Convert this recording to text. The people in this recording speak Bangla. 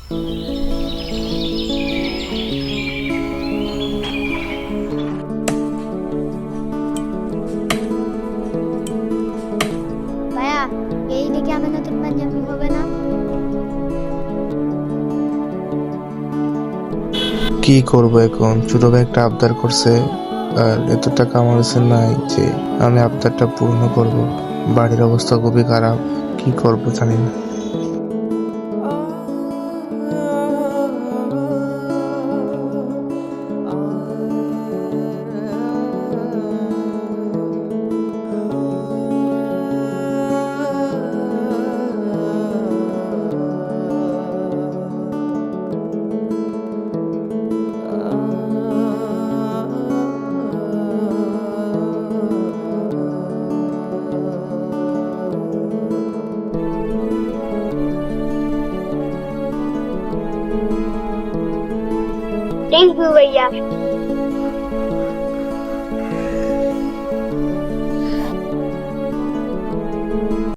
ভাইয়া, এই ঈদে কি আমার নতুন পাঞ্জাবি হবে না? কি করব এখন? ছোট ভাই একটা আবদার করছে, আর এত টাকা আমার কাছে নাই যে আমি আবদারটা পূর্ণ করব। বাড়ির অবস্থা খুবই খারাপ, কি করব জানি না। থ্যাংক ইউ ভাইয়া।